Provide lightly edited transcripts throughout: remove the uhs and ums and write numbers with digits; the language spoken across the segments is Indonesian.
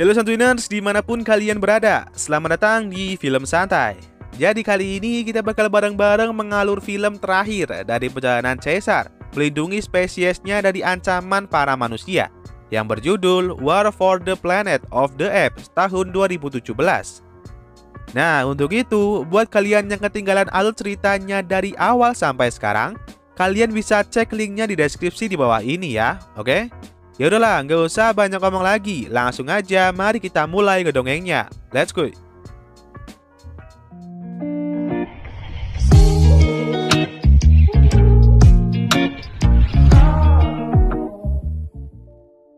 Halo Santuiners, dimanapun kalian berada, selamat datang di Film Santai. Jadi kali ini kita bakal bareng-bareng mengalur film terakhir dari perjalanan Caesar, melindungi spesiesnya dari ancaman para manusia, yang berjudul War for the Planet of the Apes tahun 2017. Nah, untuk itu, buat kalian yang ketinggalan alur ceritanya dari awal sampai sekarang, kalian bisa cek linknya di deskripsi di bawah ini ya, oke? Ya udahlah, nggak usah banyak ngomong lagi, langsung aja mari kita mulai ngedongengnya. Let's go.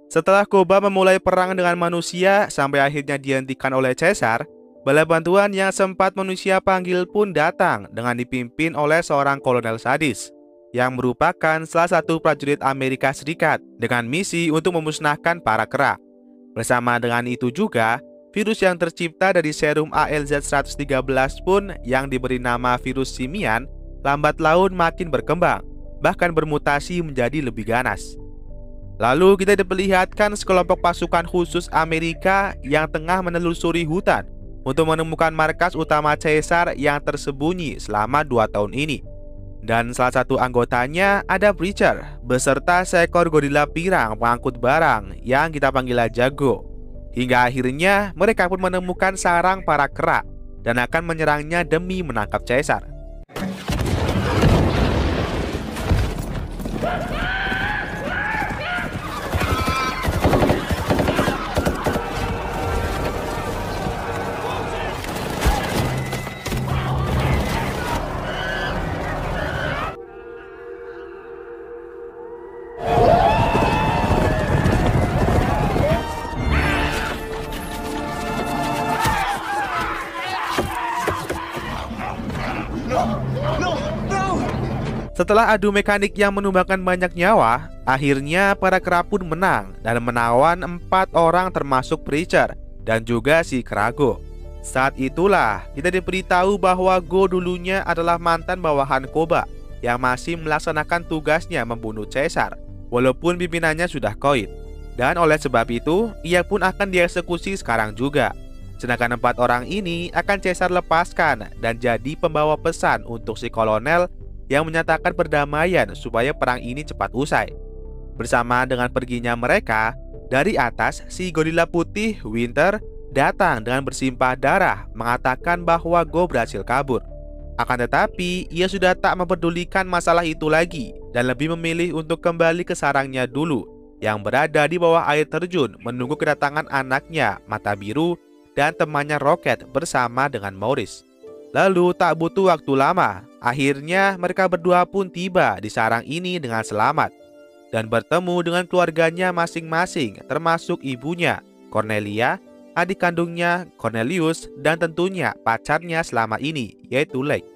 Setelah Koba memulai perang dengan manusia sampai akhirnya dihentikan oleh Caesar, bala bantuan yang sempat manusia panggil pun datang dengan dipimpin oleh seorang kolonel sadis yang merupakan salah satu prajurit Amerika Serikat dengan misi untuk memusnahkan para kera. Bersama dengan itu juga, virus yang tercipta dari serum ALZ-113 pun yang diberi nama virus simian lambat laun makin berkembang, bahkan bermutasi menjadi lebih ganas. Lalu kita diperlihatkan sekelompok pasukan khusus Amerika yang tengah menelusuri hutan untuk menemukan markas utama Caesar yang tersembunyi selama 2 tahun ini. Dan salah satu anggotanya ada Preacher beserta seekor gorila pirang pengangkut barang yang kita panggil aja Go. Hingga akhirnya mereka pun menemukan sarang para kera dan akan menyerangnya demi menangkap Caesar. Setelah adu mekanik yang menumbangkan banyak nyawa, akhirnya para kera pun menang dan menawan 4 orang termasuk Preacher dan juga si Kerago. Saat itulah kita diberitahu bahwa Go dulunya adalah mantan bawahan Koba yang masih melaksanakan tugasnya membunuh Caesar walaupun pimpinannya sudah koit. Dan oleh sebab itu, ia pun akan dieksekusi sekarang juga. Sedangkan 4 orang ini akan Caesar lepaskan dan jadi pembawa pesan untuk si kolonel yang menyatakan perdamaian supaya perang ini cepat usai. Bersama dengan perginya mereka, dari atas si gorila putih Winter datang dengan bersimpah darah mengatakan bahwa Go berhasil kabur. Akan tetapi ia sudah tak mempedulikan masalah itu lagi dan lebih memilih untuk kembali ke sarangnya dulu yang berada di bawah air terjun menunggu kedatangan anaknya Mata Biru dan temannya Rocket bersama dengan Maurice. Lalu tak butuh waktu lama, akhirnya mereka berdua pun tiba di sarang ini dengan selamat dan bertemu dengan keluarganya masing-masing, termasuk ibunya, Cornelia, adik kandungnya, Cornelius, dan tentunya pacarnya selama ini, yaitu Lake.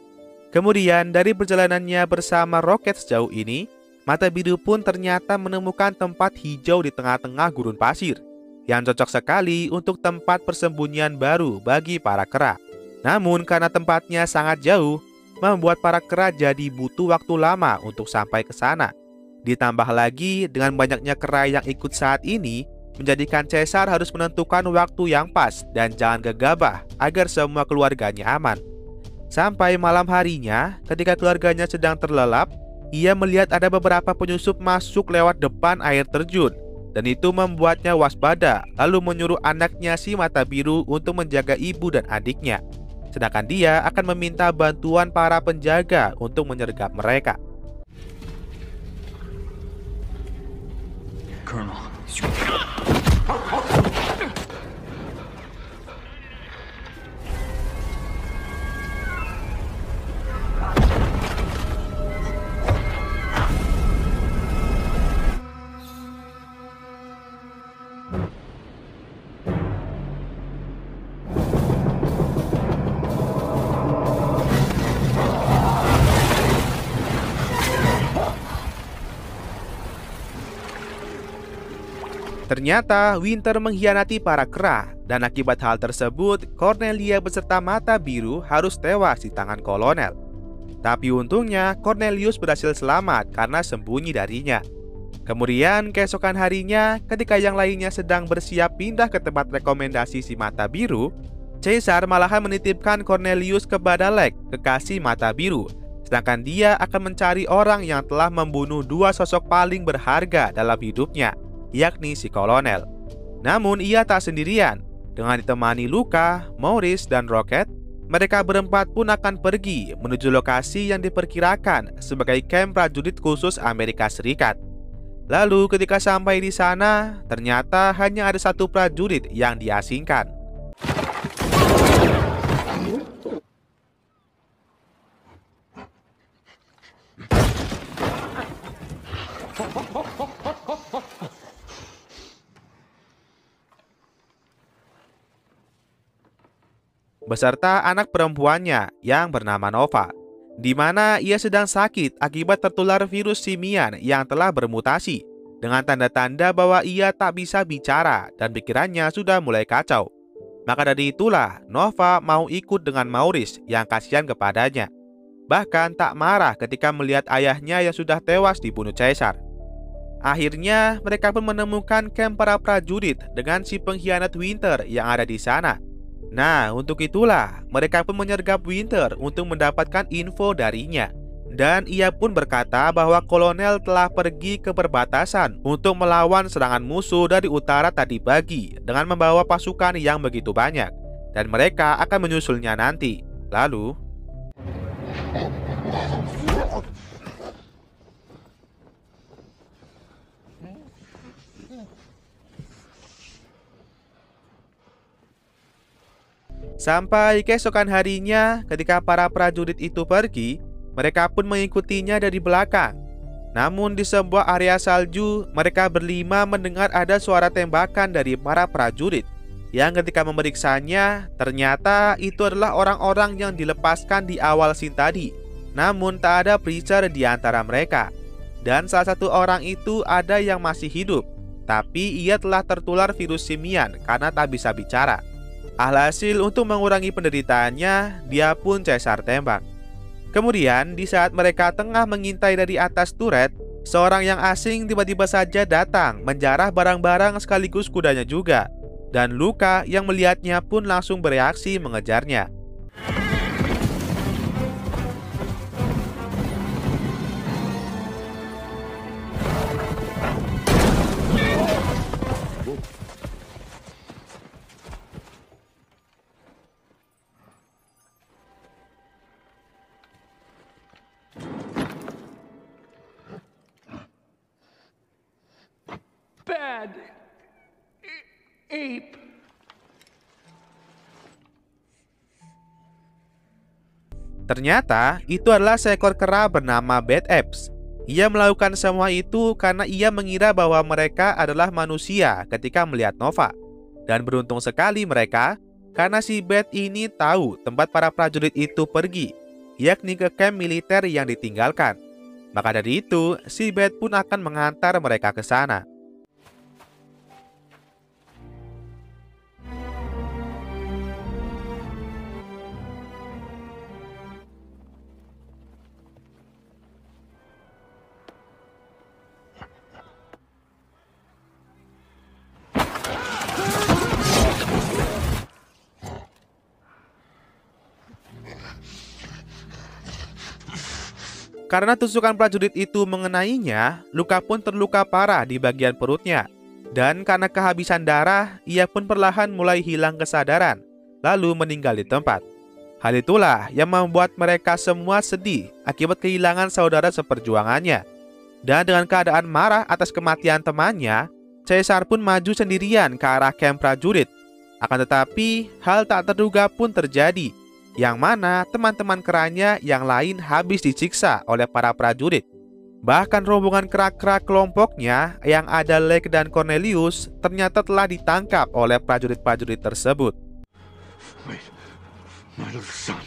Kemudian dari perjalanannya bersama Rocket sejauh ini, Mata Biru pun ternyata menemukan tempat hijau di tengah-tengah gurun pasir yang cocok sekali untuk tempat persembunyian baru bagi para kera. Namun karena tempatnya sangat jauh, membuat para kera jadi butuh waktu lama untuk sampai ke sana. Ditambah lagi dengan banyaknya kera yang ikut saat ini, menjadikan Caesar harus menentukan waktu yang pas dan jangan gegabah agar semua keluarganya aman. Sampai malam harinya, ketika keluarganya sedang terlelap, ia melihat ada beberapa penyusup masuk lewat depan air terjun. Dan itu membuatnya waspada, lalu menyuruh anaknya si Mata Biru untuk menjaga ibu dan adiknya. Sedangkan dia akan meminta bantuan para penjaga untuk menyergap mereka. Colonel. Ternyata Winter mengkhianati para kera, dan akibat hal tersebut, Cornelia beserta Mata Biru harus tewas di tangan kolonel. Tapi untungnya Cornelius berhasil selamat karena sembunyi darinya. Kemudian keesokan harinya, ketika yang lainnya sedang bersiap pindah ke tempat rekomendasi si mata biru, Caesar malahan menitipkan Cornelius kepada Lex, kekasih mata biru. Sedangkan dia akan mencari orang yang telah membunuh dua sosok paling berharga dalam hidupnya, yakni si kolonel. Namun ia tak sendirian. Dengan ditemani Luka, Maurice, dan Rocket, mereka berempat pun akan pergi menuju lokasi yang diperkirakan sebagai kamp prajurit khusus Amerika Serikat. Lalu ketika sampai di sana, ternyata hanya ada satu prajurit yang diasingkan. Beserta anak perempuannya yang bernama Nova, di mana ia sedang sakit akibat tertular virus simian yang telah bermutasi, dengan tanda-tanda bahwa ia tak bisa bicara dan pikirannya sudah mulai kacau. Maka dari itulah Nova mau ikut dengan Maurice yang kasihan kepadanya. Bahkan tak marah ketika melihat ayahnya yang sudah tewas dibunuh Caesar. Akhirnya mereka pun menemukan kamp para prajurit dengan si pengkhianat Winter yang ada di sana. Nah, untuk itulah mereka pun menyergap Winter untuk mendapatkan info darinya. Dan ia pun berkata bahwa kolonel telah pergi ke perbatasan untuk melawan serangan musuh dari utara tadi pagi dengan membawa pasukan yang begitu banyak. Dan mereka akan menyusulnya nanti. Lalu sampai keesokan harinya, ketika para prajurit itu pergi, mereka pun mengikutinya dari belakang. Namun di sebuah area salju, mereka berlima mendengar ada suara tembakan dari para prajurit. Yang ketika memeriksanya, ternyata itu adalah orang-orang yang dilepaskan di awal scene tadi. Namun tak ada Preacher di antara mereka. Dan salah satu orang itu ada yang masih hidup, tapi ia telah tertular virus simian karena tak bisa bicara. Alhasil untuk mengurangi penderitaannya, dia pun Caesar tembak. Kemudian di saat mereka tengah mengintai dari atas turret, seorang yang asing tiba-tiba saja datang menjarah barang-barang sekaligus kudanya juga. Dan Luka yang melihatnya pun langsung bereaksi mengejarnya. Bad ape. Ternyata itu adalah seekor kera bernama Bad Apes. Ia melakukan semua itu karena ia mengira bahwa mereka adalah manusia ketika melihat Nova. Dan beruntung sekali mereka, karena si Bad ini tahu tempat para prajurit itu pergi, yakni ke kamp militer yang ditinggalkan. Maka dari itu, si Bad pun akan mengantar mereka ke sana. Karena tusukan prajurit itu mengenainya, Luka pun terluka parah di bagian perutnya. Dan karena kehabisan darah, ia pun perlahan mulai hilang kesadaran, lalu meninggal di tempat. Hal itulah yang membuat mereka semua sedih akibat kehilangan saudara seperjuangannya. Dan dengan keadaan marah atas kematian temannya, Caesar pun maju sendirian ke arah kamp prajurit. Akan tetapi, hal tak terduga pun terjadi, yang mana teman-teman keranya yang lain habis disiksa oleh para prajurit. Bahkan rombongan kera-kera kelompoknya yang ada Lex dan Cornelius ternyata telah ditangkap oleh prajurit-prajurit tersebut. Wait, my little son.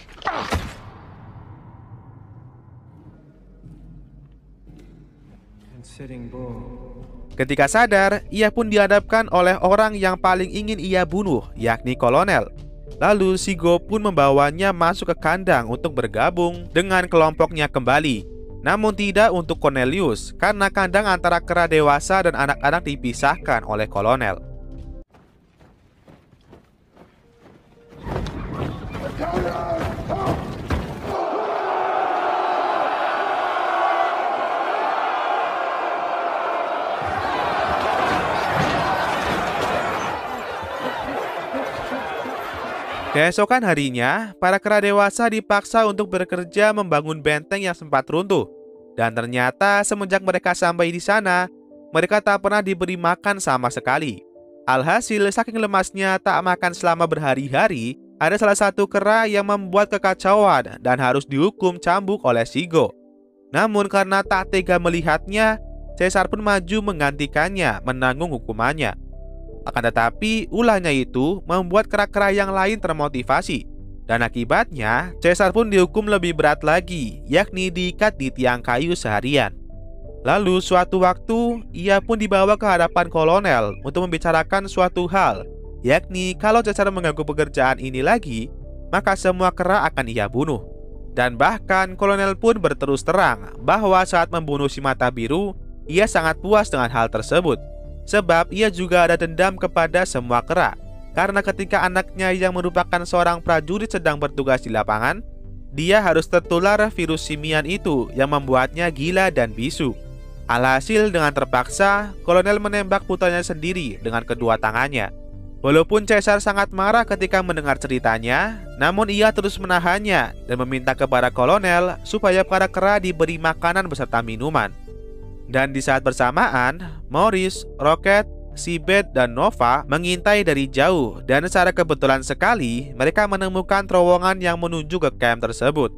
Ketika sadar, ia pun dihadapkan oleh orang yang paling ingin ia bunuh, yakni kolonel. Lalu Sigo pun membawanya masuk ke kandang untuk bergabung dengan kelompoknya kembali. Namun tidak untuk Cornelius, karena kandang antara kera dewasa dan anak-anak dipisahkan oleh kolonel. Keesokan harinya, para kera dewasa dipaksa untuk bekerja membangun benteng yang sempat runtuh. Dan ternyata semenjak mereka sampai di sana, mereka tak pernah diberi makan sama sekali. Alhasil, saking lemasnya tak makan selama berhari-hari, ada salah satu kera yang membuat kekacauan dan harus dihukum cambuk oleh Sigo. Namun karena tak tega melihatnya, Caesar pun maju menggantikannya menanggung hukumannya. Akan tetapi, ulahnya itu membuat kera-kera yang lain termotivasi. Dan akibatnya, Caesar pun dihukum lebih berat lagi, yakni diikat di tiang kayu seharian. Lalu suatu waktu, ia pun dibawa ke hadapan kolonel untuk membicarakan suatu hal, yakni kalau Caesar mengganggu pekerjaan ini lagi, maka semua kera akan ia bunuh. Dan bahkan kolonel pun berterus terang bahwa saat membunuh si mata biru, ia sangat puas dengan hal tersebut. Sebab ia juga ada dendam kepada semua kera, karena ketika anaknya yang merupakan seorang prajurit sedang bertugas di lapangan, dia harus tertular virus simian itu yang membuatnya gila dan bisu. Alhasil dengan terpaksa, kolonel menembak putranya sendiri dengan kedua tangannya. Walaupun Caesar sangat marah ketika mendengar ceritanya, namun ia terus menahannya dan meminta kepada kolonel supaya para kera diberi makanan beserta minuman. Dan di saat bersamaan, Maurice, Rocket, Seabed, dan Nova mengintai dari jauh, dan secara kebetulan sekali mereka menemukan terowongan yang menuju ke camp tersebut.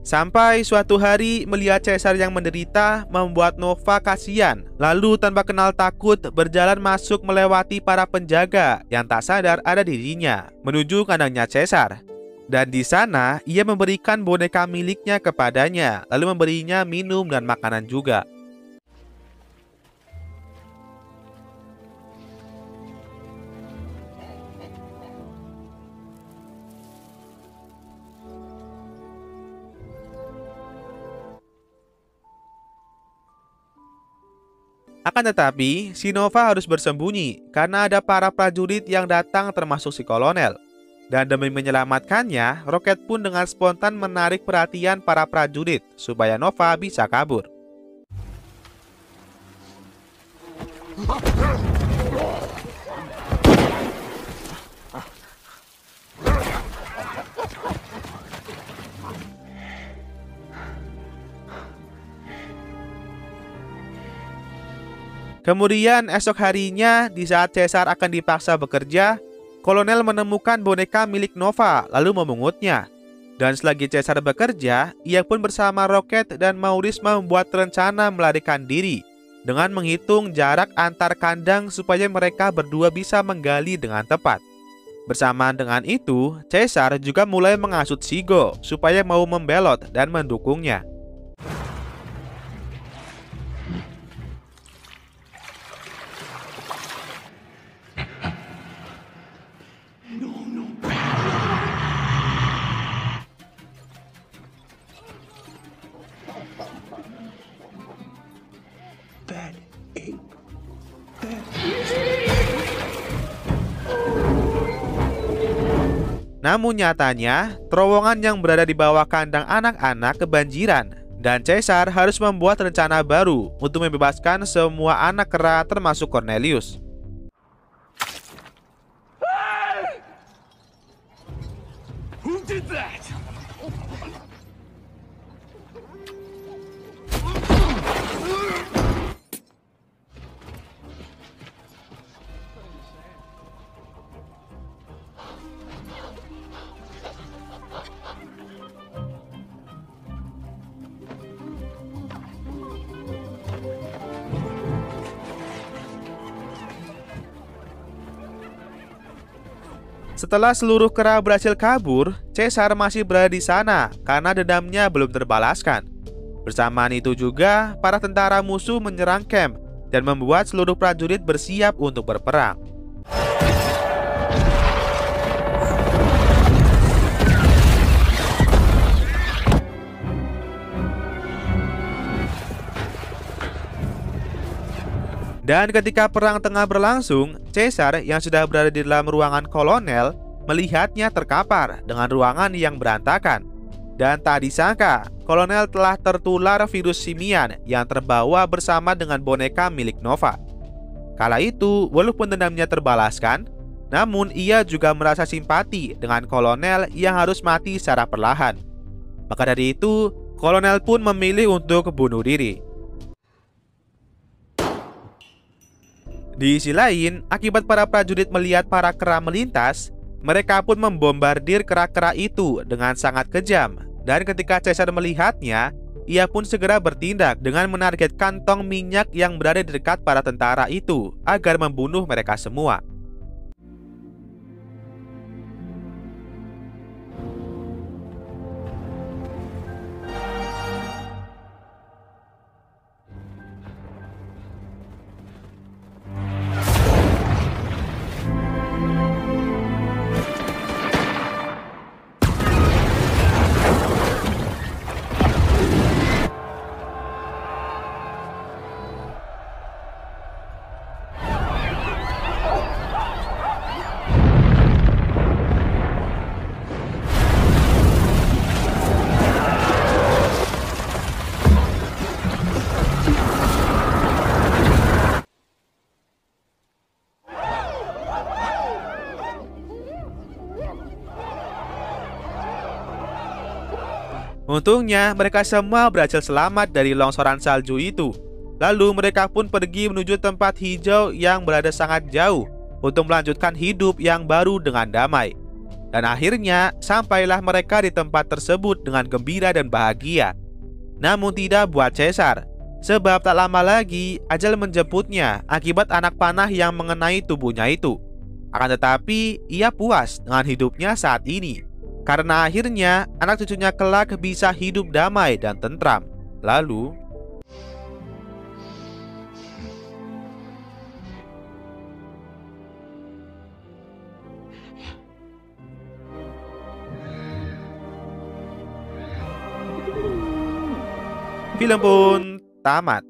Sampai suatu hari melihat Caesar yang menderita membuat Nova kasihan. Lalu tanpa kenal takut berjalan masuk melewati para penjaga yang tak sadar ada dirinya menuju kandangnya Caesar. Dan di sana ia memberikan boneka miliknya kepadanya, lalu memberinya minum dan makanan juga. Akan tetapi, si Nova harus bersembunyi karena ada para prajurit yang datang termasuk si kolonel. Dan demi menyelamatkannya, Rocket pun dengan spontan menarik perhatian para prajurit supaya Nova bisa kabur. Kemudian esok harinya, di saat Caesar akan dipaksa bekerja, kolonel menemukan boneka milik Nova lalu memungutnya. Dan selagi Caesar bekerja, ia pun bersama Rocket dan Maurice membuat rencana melarikan diri dengan menghitung jarak antar kandang supaya mereka berdua bisa menggali dengan tepat. Bersamaan dengan itu, Caesar juga mulai menghasut Sigo supaya mau membelot dan mendukungnya. Namun nyatanya, terowongan yang berada di bawah kandang anak-anak kebanjiran, dan Caesar harus membuat rencana baru untuk membebaskan semua anak kera termasuk Cornelius. Who did that? Setelah seluruh kera berhasil kabur, Caesar masih berada di sana karena dendamnya belum terbalaskan. Bersamaan itu juga, para tentara musuh menyerang camp dan membuat seluruh prajurit bersiap untuk berperang. Dan ketika perang tengah berlangsung, Caesar yang sudah berada di dalam ruangan kolonel melihatnya terkapar dengan ruangan yang berantakan. Dan tak disangka, kolonel telah tertular virus simian yang terbawa bersama dengan boneka milik Nova. Kala itu, walaupun dendamnya terbalaskan, namun ia juga merasa simpati dengan kolonel yang harus mati secara perlahan. Maka dari itu, kolonel pun memilih untuk bunuh diri. Di sisi lain, akibat para prajurit melihat para kera melintas, mereka pun membombardir kera-kera itu dengan sangat kejam. Dan ketika Caesar melihatnya, ia pun segera bertindak dengan menarget kantong minyak yang berada di dekat para tentara itu agar membunuh mereka semua. Untungnya, mereka semua berhasil selamat dari longsoran salju itu. Lalu mereka pun pergi menuju tempat hijau yang berada sangat jauh untuk melanjutkan hidup yang baru dengan damai. Dan akhirnya, sampailah mereka di tempat tersebut dengan gembira dan bahagia. Namun tidak buat Caesar, sebab tak lama lagi ajal menjemputnya akibat anak panah yang mengenai tubuhnya itu. Akan tetapi, ia puas dengan hidupnya saat ini, karena akhirnya anak cucunya kelak bisa hidup damai dan tentram. Lalu, film pun tamat.